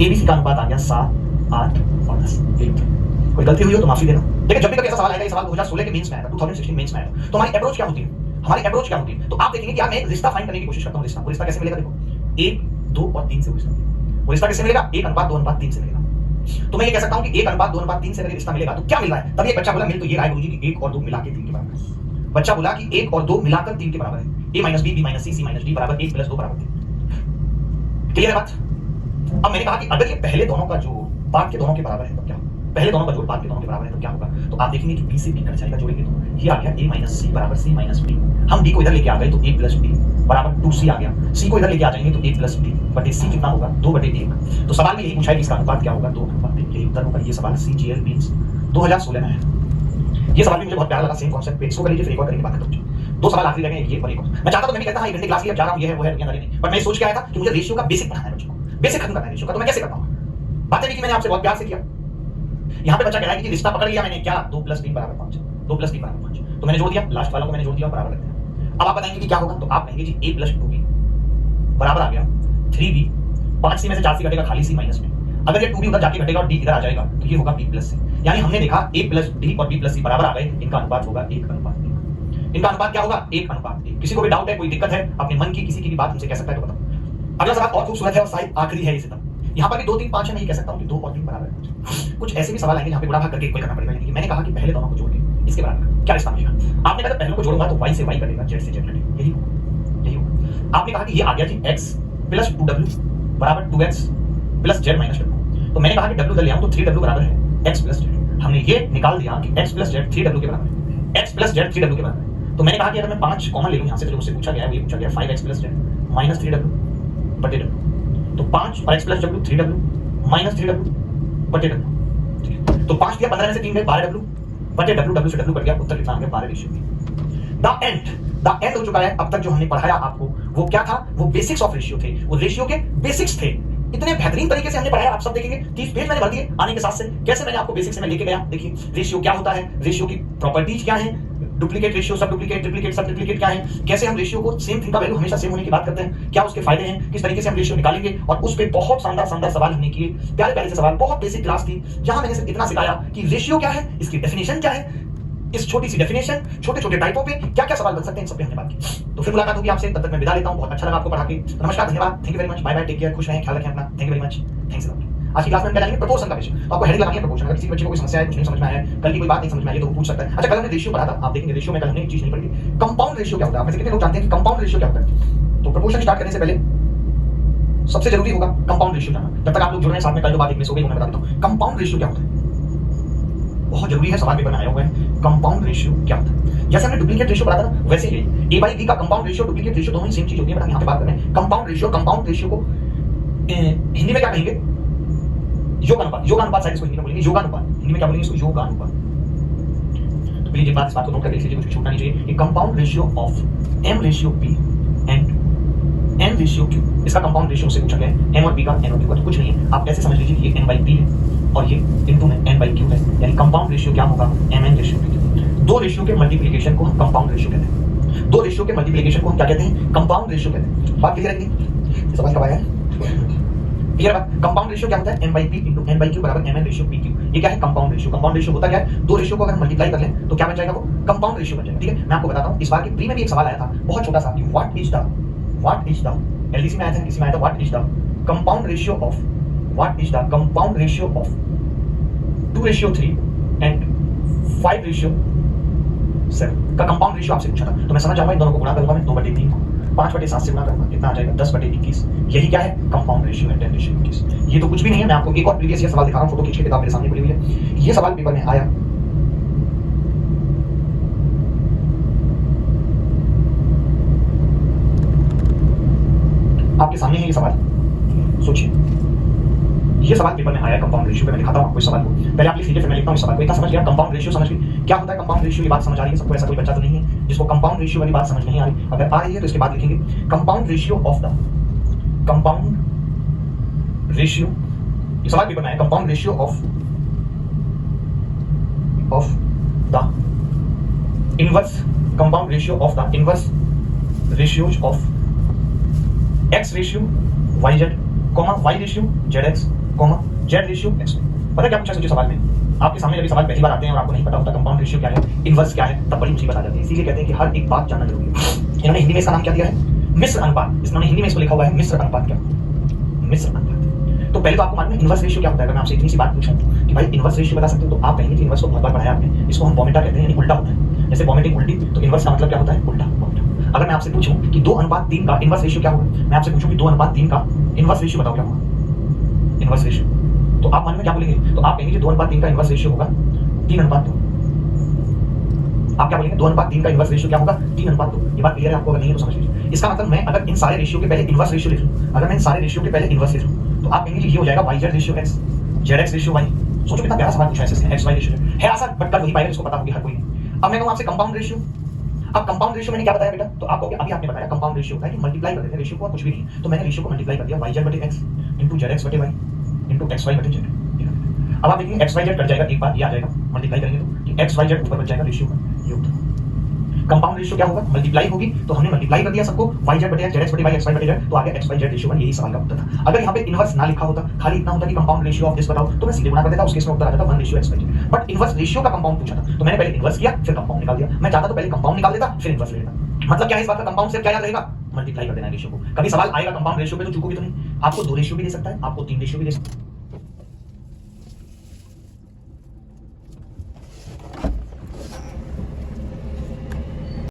ABC का अनुपात आ गया 7, 8 और 10। कोई गलती हुई हो तो माफी देना। लेकिन जब भी कभी ऐसा सवाल आएगा, ये सवाल 2016 के मेंस में आया था, 2016 मेंस में आया था, तो हमारी अप्रोच क्या होती है? हमारी अप्रोच क्या होती है? तो आप देखेंगे कि यार मैं रिश्ता फाइंड करने की कोशिश करता हूं। रिश्ता कैसे मिलेगा? देखो 1, 2 और 3 से रिश्ता। वो रिश्ता कैसे मिलेगा? 1:2:3 से मिलेगा। तो मैं ये कह सकता हूं कि 1:2:3 से अगर रिश्ता मिलेगा तो क्या मिल रहा है? तभी एक बच्चा बोला मिल तो ये रहा है गुरुजी कि 1 और 2 मिला के 3 के बराबर है। बच्चा बोला कि 1 और 2 मिलाकर 3 के बराबर है। a - b, b - c, c - d बराबर 1 + 2 बराबर 3। क्लियर है बात? अब मैंने कहा कि अगर ये पहले दोनों का जोड़ बाद के दोनों के बराबर है तो क्या होगा? पहले दोनों का जोड़ बाद के दोनों के बराबर है तो क्या होगा? तो आप देखेंगे कि b से b कट जाएगा, जोड़ेंगे तो ये आ गया a - c बराबर c - b। हम b को इधर लेके आ गए तो a + b बराबर 2c आ गया। c को इधर लेके आ जाएंगे तो a + b बटे c कितना होगा? 2/1। तो सवाल में यही पूछा है कि इसका अनुपात क्या होगा? 2:1। यही उत्तर होगा। ये सवाल CGL मींस 2016 में है। ये सवाल भी मुझे बहुत प्यारा लगा, सेम कॉन्सेप्ट पे। इसको कर लीजिए, फिर एक और करेंगे, बात खत्म। 2 सवाल आखिरी रह गए, ये और एक और। मैं चाहता तो मैं भी कहता 1 घंटे क्लास लिया, जा रहा हूं, ये है वो है, दुनियादारी नहीं। बट मैं सोच के आया था कि मुझे रेशियो का बेसिक पढ़ाना है बच्चों को, बेसिक खत्म करना है रेशियो का। तो मैं कैसे करता हूं? बातें भी कि मैंने आपसे बहुत प्यार से किया। यहां पे बच्चा कह रहा है कि रिश्ता पकड़ लिया मैंने, क्या 2 + 3 बराबर 5, 2 + 3 बराबर 5। तो मैंने जोड़ दिया, लास्ट वालों को मैंने जोड़ दिया, बराबर रख दिया। अब आप बताएंगे कि क्या होगा? तो आप कहेंगे जी a + 2b बराबर आ गया 3b। 5c में से 4c घटेगा, खाली c माइनस में। अगर ये 2b उधर जाके घटेगा और d इधर आ जाएगा तो ये होगा b + c। यानी हमने देखा a + d और b + c बराबर आ गए, इनका अनुपात होगा 1:1। इनका अनुपात क्या होगा? 1:1। किसी को भी डाउट है, कोई दिक्कत है, अपने मन की किसी की भी बात हमसे कह सकता है तो बताओ। अगला सवाल और खूबसूरत है और शायद आखिरी है इसे। तब यहाँ पर भी 2, 3, 5 है, मैं ये कह सकता हूँ कि 2 और 3 बराबर है। कुछ ऐसे भी सवाल आएंगे जहाँ पे गुणा भाग करके इक्वल करना पड़ेगा। यानी कि मैंने कहा कि पहले दोनों को जोड़ के इसके बराबर क्या रिश्ता मिलेगा? आपने कहा पहले को जोड़ूंगा तो y से y कटेगा, z से z कटेगा, यही होगा। आपने कहा कि ये आ गया जी x + 2w बराबर 2x + z - w। तो मैंने कहा कि w उधर ले आऊं तो 3w बराबर है x + z। हमने ये निकाल दिया कि x + z 3w के बराबर है, x + z 3w के बराबर है। तो मैंने कहा कि अगर मैं 5 कॉमन ले लूं यहां से, तो जो मुझसे पूछा गया है वो ये पूछा गया 5x + z - 3w बटे w। तो 5 और x + w 3w - 3w बटे w। तो 5 दिया, 15 में से 3 गए, 12w बटे w। w से w कट गया, उत्तर कितना आ गया? 12/3। द एंड हो चुका है। अब तक जो हमने पढ़ाया आपको वो क्या था? वो बेसिक्स ऑफ रेशियो थे, वो रेशियो के बेसिक्स थे। इतने बेहतरीन तरीके से हमने पढ़ाया, आप सब देखेंगे। 30 पेज मैंने भर दिए आने के साथ से। कैसे मैंने आपको बेसिक्स में लेके गया, देखिए रेशियो क्या होता है, रेशियो की प्रॉपर्टीज क्या है, डुप्लीकेट रेशियो, सब डुप्लीकेट, ट्रिप्लीकेट, सब ट्रिप्लीकेट क्या है, कैसे हम रेशियो को सेम थिंग का वैल्यू हमेशा सेम होने की बात करते हैं, क्या उसके फायदे हैं, किस तरीके से हम रेशियो निकालेंगे। और उस पे बहुत शानदार शानदार सवाल हमने किए, प्यारे प्यारे से सवाल। बहुत बेसिक क्लास थी जहां मैंने सिर्फ इतना सिखाया कि रेशियो क्या है, इसकी डेफिनेशन क्या है, इस छोटी सी डेफिनेशन, छोटे छोटे टाइपों पे क्या क्या सवाल बन सकते हैं, इन सब पे हमने बात की। तो फिर मुलाकात होगी आपसे, तब तक मैं विदा लेता हूं। बहुत अच्छा लगा आपको पढ़ा के। नमस्कार, धन्यवाद, thank you very much, bye bye, take care, खुश रहें, ख्याल रखें अपना। Thank you very much, thanks a lot. आज की क्लास में क्या जानेंगे? प्रपोर्शन का विषय। तो आपको हेडिंग लगानी है प्रपोर्शन। अगर किसी बच्चे को कोई समस्या है, कुछ नहीं समझ में आया है, कल की कोई बात नहीं समझ में आई है, तो वो पूछ सकता है। अच्छा, कल हमने रेशियो पढ़ा था, आप देखेंगे रेशियो में कल हमने एक चीज नहीं पढ़ी, कंपाउंड रेशियो क्या होता है। आप में से कितने लोग जानते हैं कि कंपाउंड रेशियो क्या होता है? तो प्रपोर्शन स्टार्ट करने से पहले सबसे जरूरी होगा कंपाउंड रेशियो जानना। जब तक आप लोग जुड़ रहे हैं साथ में, कल जो बात एक मिस हो गई वो मैं बता देता हूं। कंपाउंड रेशियो क्या होता है? बहुत जरूरी है, सवाल पेपर में आया हुआ है। कंपाउंड रेशियो क्या होता है? जैसे हमने डुप्लीकेट रेशियो पढ़ा था ना, वैसे ही a/b का कंपाउंड रेशियो, डुप्लीकेट रेशियो दोनों ही सेम चीज होती है। बट हम यहां पे बात कर रहे हैं कंपाउंड रेशियो। कंपाउंड रेशियो को हिंदी में क्या कहेंगे? योगानुपात। योगानुपात शायद इसको हिंदी में बोलेंगे योगानुपात। हिंदी में क्या बोलेंगे इसको? योगानुपात। तो प्लीज इस बात को नोट करके लिखिए, कुछ भी छूटना नहीं चाहिए। Compound ratio of m/p and n/q। इसका कंपाउंड रेशियो से पूछा गया है, m और p का, n और q का। तो कुछ नहीं है, आप ऐसे समझ लीजिए कि ये n/p है और ये इनटू में n/q है। यानी कंपाउंड रेशियो क्या होगा? mn/p। दो रेशियो के मल्टीप्लिकेशन को हम कंपाउंड रेशियो कहते हैं। दो रेशियो के मल्टीप्लिकेशन को हम क्या कहते हैं? कंपाउंड रेशियो कहते हैं। बात क्लियर है कि समझ कब आया है? क्लियर बात? कंपाउंड रेशियो क्या होता है? m/p इंटू n/q बराबर mn/pq। ये क्या है? Compound ratio. कंपाउंड रेशियो होता क्या है? दो रेशियो को अगर हम मल्टीप्लाई कर लें तो क्या बन जाएगा? वो कंपाउंड रेशियो बन जाएगा। ठीक है, मैं आपको बताता हूं। इस बार के प्री में भी एक सवाल आया था, बहुत छोटा सा, व्हाट इज द एलडीसी में आया था, किसी में आया था, what is the compound ratio of 2/3 and 5/7 का कंपाउंड रेशियो आपसे पूछा था। तो मैं समझ जाऊंगा, इन दोनों को गुणा करूंगा मैं 2/3 को 5/7 से गुणा करूंगा, कितना आ जाएगा? 10/21। यही क्या है? कंपाउंड रेशियो है, 10/21। ये तो कुछ भी नहीं है, मैं आपको एक और प्रीवियस ईयर सवाल दिखा रहा हूं, फोटो खींच के किताब मेरे सामने पड़ी हुई है। ये सवाल पेपर में आया, आपके सामने है ये सवाल, सोचिए। ये सवाल पेपर में आया कंपाउंड रेशियो पे। मैं दिखाता हूं आपको इस सवाल को, पहले आप लिख लीजिए, फिर मैं लिखता हूं इस सवाल को। इतना समझ लिया, कंपाउंड रेशियो समझ गए क्या होता है? कंपाउंड रेशियो की बात समझ आ रही है सबको? ऐसा कोई बच्चा तो नहीं है जिसको कंपाउंड रेशियो वाली बात समझ नहीं आ रही। अगर आ रही है तो इसके बाद लिखेंगे compound ratio of the, compound ratio, ये सवाल पेपर में आया, compound ratio of the inverse, compound ratio of the inverse ratios of x ratio yz, y ratio zx, comma Z ratio X Y. पता क्या पूछा सोचिए सवाल में, आपके सामने जब सवाल पहली बार आते हैं और आपको नहीं पता होता कंपाउंड रेशियो क्या है, इनवर्स क्या है, तब बड़ी मुसीबत आ जाती है। इसीलिए कहते हैं कि हर एक बात जानना जरूरी है। इन्होंने हिंदी में इसका नाम क्या दिया है, मिश्र अनुपात। इन्होंने हिंदी में इसको लिखा हुआ है मिश्र अनुपात। क्या मिश्र अनुपात? तो पहले तो आपको मालूम है इनवर्स रेशियो क्या होता है। अगर मैं आपसे इतनी सी बात पूछूं कि भाई इनवर्स रेशियो बता सकते हो, तो आप कहेंगे कि इनवर्स को बहुत बार पढ़ाया आपने, इसको हम वोमेटा कहते हैं, यानी उल्टा होता है। जैसे वोमिटिंग उल्टी, तो इनवर्स का मतलब क्या होता है, उल्टा वोमिटा। अगर मैं आपसे पूछूं कि 2:3 का इनवर्स रेशियो क्या होगा, मैं आपसे पूछूं कि 2:3 का इनवर्स रेशियो बताओ क्या होगा, इनवर्स रेशियो, तो आप मालूम है क्या बोलेंगे, तो आप कहेंगे कि 2:3 का इनवर्स रेशियो होगा 3:2। आप क्या बोलेंगे, 2:3 का इनवर्स रेशियो क्या होगा, 3:2। ये बात क्लियर है आपको? अगर नहीं है तो समझ लीजिए। इसका मतलब मैं अगर इन सारे रेशियो के पहले इनवर्स रेशियो लिख लूं, अगर मैं इन सारे रेशियो के पहले इनवर्स लिख लूं, तो आप कहेंगे ये हो जाएगा Y Z ratio X, Z X ratio Y. सोचो कितना प्यारा सवाल पूछा है इसने, एक्स वाई रेशियो है आसान, बट कर वही पाएगा जिसको पता होगी हर कोई। अब मैं कहूं आपसे कंपाउंड रेशियो। अब कंपाउंड रेशियो मैंने क्या बताया बेटा, तो आप कहोगे अभी आपने बताया कंपाउंड रेशियो होता है कि मल्टीप्लाई कर देते हैं रेशियो को और कुछ भी नहीं। तो मैंने रेशियो को मल्टीप्लाई कर दिया वाई जेड बटे एक्स इंटू जेड एक्स बटे वाई इंटू एक्स वाई बटे जेड। अब आप देखेंगे एक्स वाई जेड कट जाएगा, एक बार ये आ जाएगा, मल्टीप्लाई करेंगे तो कि एक्स वाई जेड ऊपर बच जाएगा, रेशियो का ये होता है। कंपाउंड रेशियो क्या होगा, मल्टीप्लाई होगी, तो हमने मल्टीप्लाई कर दिया सबको, वाई जेड बटे एक्स, जेड एक्स बटे वाई, एक्स वाई बटे जेड, तो आगे एक्स वाई जेड रेशियो 1। यही सवाल का उत्तर था। अगर यहाँ पे इनवर्स ना लिखा होता, खाली इतना होता कि कंपाउंड रेशियो ऑफ दिस बताओ, तो मैं सीधे गुणा कर देता, उस केस में उत्तर आ जाता 1 ratio X Y Z. But inverse ratio का कंपाउंड पूछा था, तो मैंने पहले इनवर्स किया फिर कंपाउंड निकाल दिया। मैं चाहता तो पहले कंपाउंड निकाल देता फिर इनवर्स ले लेता। मतलब क्या है इस बात का, कंपाउंड से क्या याद रहेगा, मल्टीप्लाई कर देना रेशियो को। कभी सवाल आएगा कंपाउंड रेशियो पे तो चूकोगे तो नहीं। आपको 2 रेशियो भी दे सकता है, आपको 3 रेशियो भी दे सकता है।